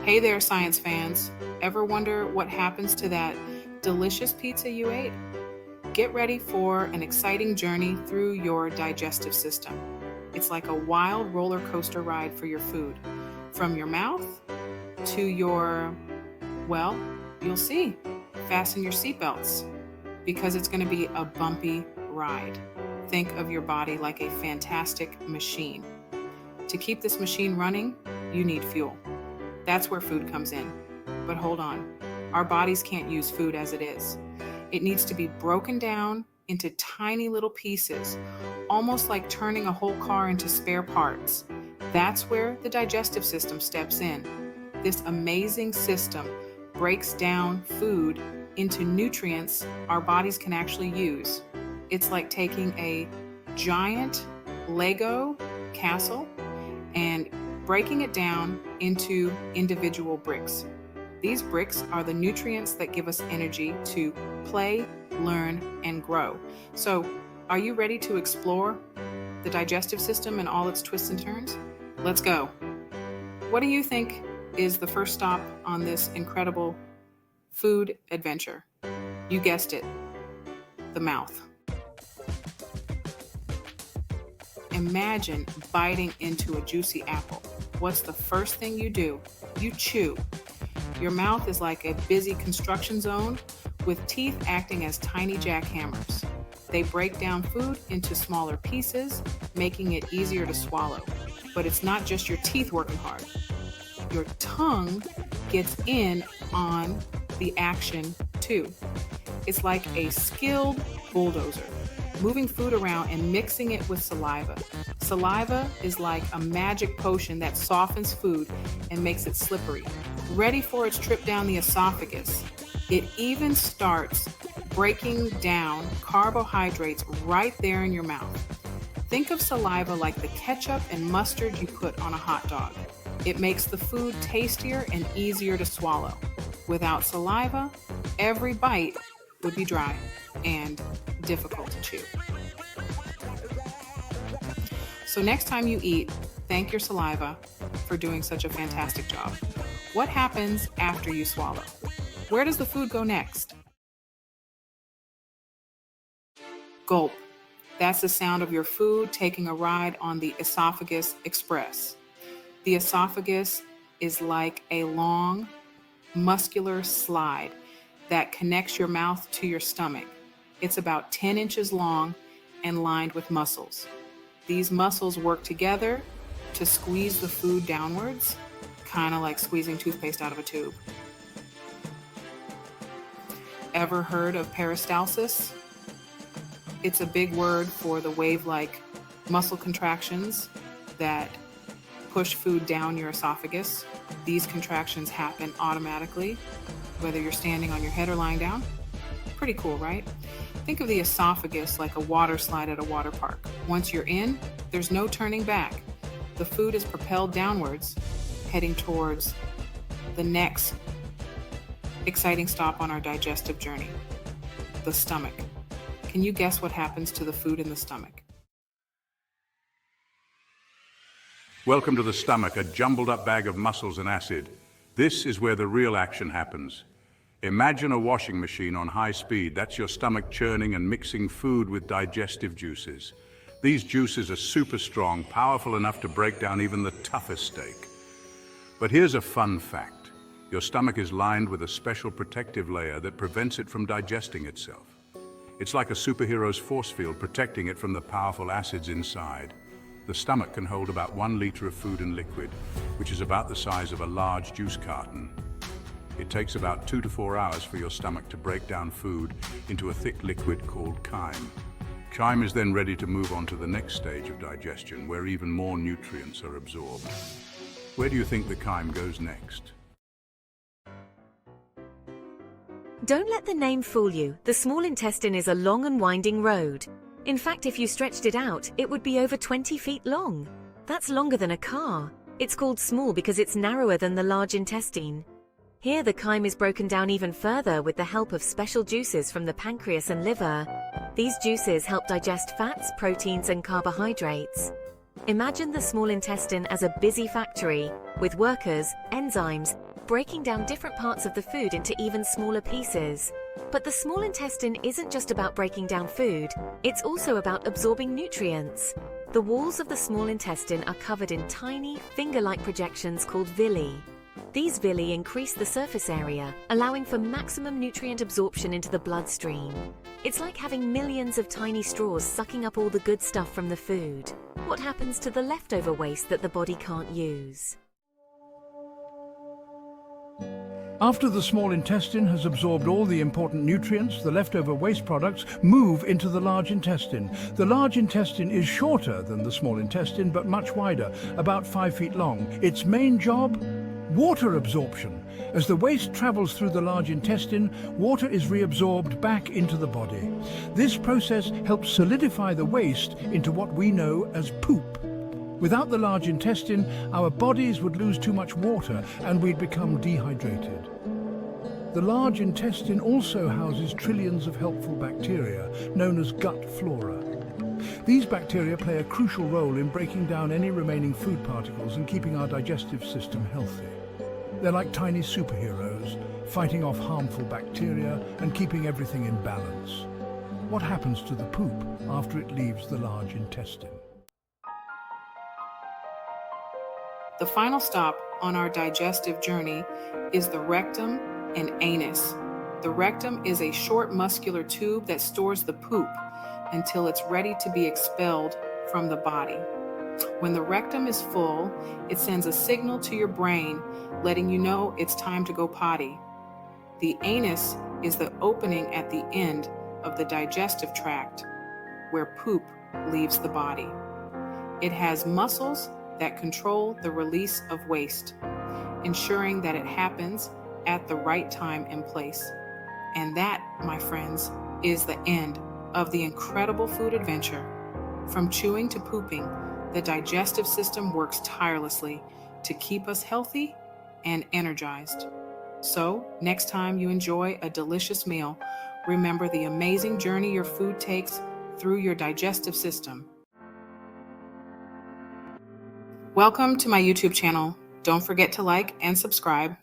Hey there, science fans. Ever wonder what happens to that delicious pizza you ate? Get ready for an exciting journey through your digestive system. It's like a wild roller coaster ride for your food. From your mouth to your, well, you'll see. Fasten your seatbelts because it's going to be a bumpy ride. Think of your body like a fantastic machine. To keep this machine running, you need fuel. That's where food comes in. But hold on, our bodies can't use food as it is. It needs to be broken down into tiny little pieces, almost like turning a whole car into spare parts. That's where the digestive system steps in. This amazing system breaks down food into nutrients our bodies can actually use. It's like taking a giant Lego castle and breaking it down into individual bricks. These bricks are the nutrients that give us energy to play, learn, and grow. So, are you ready to explore the digestive system and all its twists and turns? Let's go. What do you think is the first stop on this incredible food adventure? You guessed it, the mouth. Imagine biting into a juicy apple. What's the first thing you do? You chew. Your mouth is like a busy construction zone with teeth acting as tiny jackhammers. They break down food into smaller pieces, making it easier to swallow. But it's not just your teeth working hard. Your tongue gets in on the action too. It's like a skilled bulldozer, moving food around and mixing it with saliva. Saliva is like a magic potion that softens food and makes it slippery, ready for its trip down the esophagus. It even starts breaking down carbohydrates right there in your mouth. Think of saliva like the ketchup and mustard you put on a hot dog. It makes the food tastier and easier to swallow. Without saliva, every bite would be dry and difficult to chew. So next time you eat, thank your saliva for doing such a fantastic job. What happens after you swallow? Where does the food go next? Gulp. That's the sound of your food taking a ride on the esophagus express. The esophagus is like a long, muscular slide that connects your mouth to your stomach. It's about 10 inches long and lined with muscles. These muscles work together to squeeze the food downwards, kind of like squeezing toothpaste out of a tube. Ever heard of peristalsis? It's a big word for the wave-like muscle contractions that push food down your esophagus. These contractions happen automatically, whether you're standing on your head or lying down. Pretty cool, right? Think of the esophagus like a water slide at a water park. Once you're in, there's no turning back. The food is propelled downwards, heading towards the next exciting stop on our digestive journey, the stomach. Can you guess what happens to the food in the stomach? Welcome to the stomach, a jumbled up bag of muscles and acid. This is where the real action happens. Imagine a washing machine on high speed. That's your stomach churning and mixing food with digestive juices. These juices are super strong, powerful enough to break down even the toughest steak. But here's a fun fact. Your stomach is lined with a special protective layer that prevents it from digesting itself. It's like a superhero's force field protecting it from the powerful acids inside. The stomach can hold about 1 liter of food and liquid, which is about the size of a large juice carton. It takes about 2 to 4 hours for your stomach to break down food into a thick liquid called chyme. Chyme is then ready to move on to the next stage of digestion, where even more nutrients are absorbed. Where do you think the chyme goes next? Don't let the name fool you. The small intestine is a long and winding road. In fact, if you stretched it out, it would be over 20 feet long. That's longer than a car. It's called small because it's narrower than the large intestine. Here, the chyme is broken down even further with the help of special juices from the pancreas and liver. These juices help digest fats, proteins, and carbohydrates. Imagine the small intestine as a busy factory, with workers, enzymes, breaking down different parts of the food into even smaller pieces. But the small intestine isn't just about breaking down food, it's also about absorbing nutrients. The walls of the small intestine are covered in tiny, finger-like projections called villi. These villi increase the surface area, allowing for maximum nutrient absorption into the bloodstream. It's like having millions of tiny straws sucking up all the good stuff from the food. What happens to the leftover waste that the body can't use? After the small intestine has absorbed all the important nutrients, the leftover waste products move into the large intestine. The large intestine is shorter than the small intestine, but much wider, about 5 feet long. Its main job? Water absorption. As the waste travels through the large intestine, water is reabsorbed back into the body. This process helps solidify the waste into what we know as poop. Without the large intestine, our bodies would lose too much water and we'd become dehydrated. The large intestine also houses trillions of helpful bacteria, known as gut flora. These bacteria play a crucial role in breaking down any remaining food particles and keeping our digestive system healthy. They're like tiny superheroes, fighting off harmful bacteria and keeping everything in balance. What happens to the poop after it leaves the large intestine? The final stop on our digestive journey is the rectum and anus. The rectum is a short muscular tube that stores the poop until it's ready to be expelled from the body. When the rectum is full, it sends a signal to your brain letting you know it's time to go potty. The anus is the opening at the end of the digestive tract where poop leaves the body. It has muscles that control the release of waste, ensuring that it happens at the right time and place. And that, my friends, is the end of the incredible food adventure. From chewing to pooping, the digestive system works tirelessly to keep us healthy and energized. So, next time you enjoy a delicious meal, remember the amazing journey your food takes through your digestive system. Welcome to my YouTube channel. Don't forget to like and subscribe.